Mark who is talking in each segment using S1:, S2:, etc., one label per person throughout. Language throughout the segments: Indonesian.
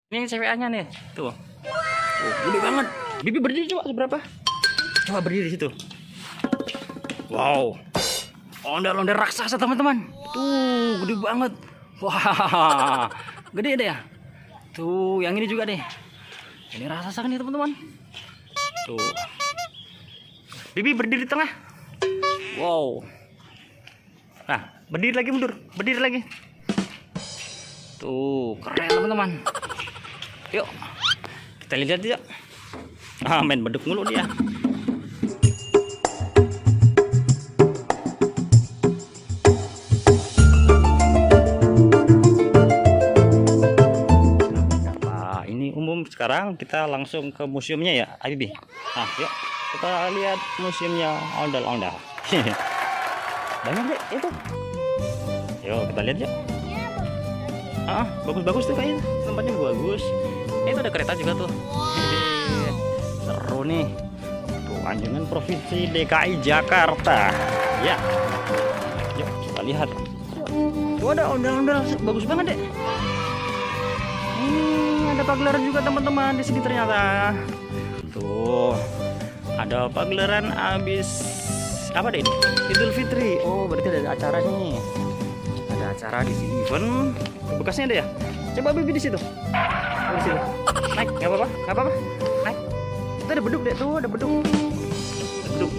S1: Ini CWA-nya nih. Tuh. Tuh, gede banget. Bibi berdiri coba seberapa? Coba berdiri di situ. Wow. Ondel-ondel raksasa, teman-teman. Tuh, gede banget. Wah. Gede deh ya. Tuh, yang ini juga deh. Ini raksasa nih, teman-teman. Tuh. Bibi berdiri di tengah. Wow. Nah, berdiri lagi, mundur. Berdiri lagi. Tuh, keren, teman-teman. Yuk, kita lihat yuk. Main beduk mulu dia. Nah, ini umum. Sekarang kita langsung ke museumnya ya, Bibi. Nah, yuk kita lihat museumnya ondel-ondel. Banyak deh itu. Yuk kita lihat yuk. Bagus-bagus tuh kayaknya, tempatnya bagus. Itu ada kereta juga tuh. Seru nih. Tuh, Anjungan Provinsi DKI Jakarta. Ya. Yuk kita lihat. Tuh ada ondel-ondel, bagus banget deh. Ada pagelaran juga teman-teman di sini ternyata. Tuh, ada pagelaran habis apa deh ini? Idul Fitri. Oh, berarti ada acara nih. Ada acara di sini. Event bekasnya ada ya? Coba Bibi di situ. Di situ. Naik, nggak apa-apa, nggak apa-apa. Naik. Itu ada beduk deh tuh, ada beduk. Ada beduk.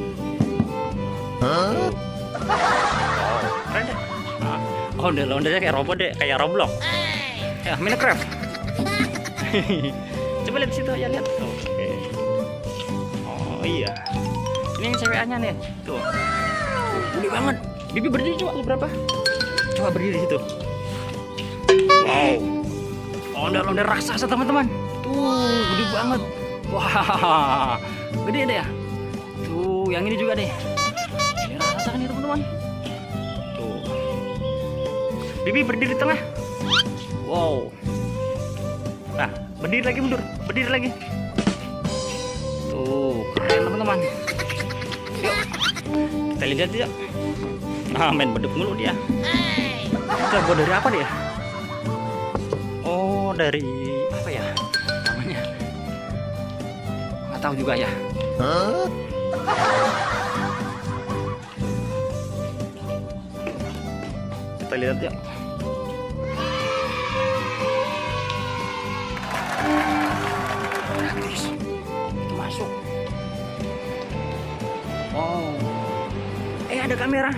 S1: Keren deh. Ondel-ondelnya kayak robot deh, kayak Roblox. Ya, Minecraft. Coba lihat di situ ya, lihat. Oke. Oh iya. Ini yang CWA-nya nih. Tuh. Gede banget. Bibi berdiri coba berapa? Coba berdiri di situ. Wow. Ondel-ondel raksasa, teman-teman. Tuh, gede banget. Wah. Gede deh ya. Tuh, yang ini juga deh. Ini raksasa kan ya, teman-teman. Tuh. Bibi berdiri di tengah. Wow. Nah, berdiri lagi, mundur. Berdiri lagi. Tuh, keren, teman-teman. Yuk. Kita lihat yuk. Main beduk mulu dia. Kita buat dari apa dia? Oh, dari apa ya namanya? Nggak tahu juga ya. Kita lihat ya. Gratis. Itu masuk. Oh. Ada kamera.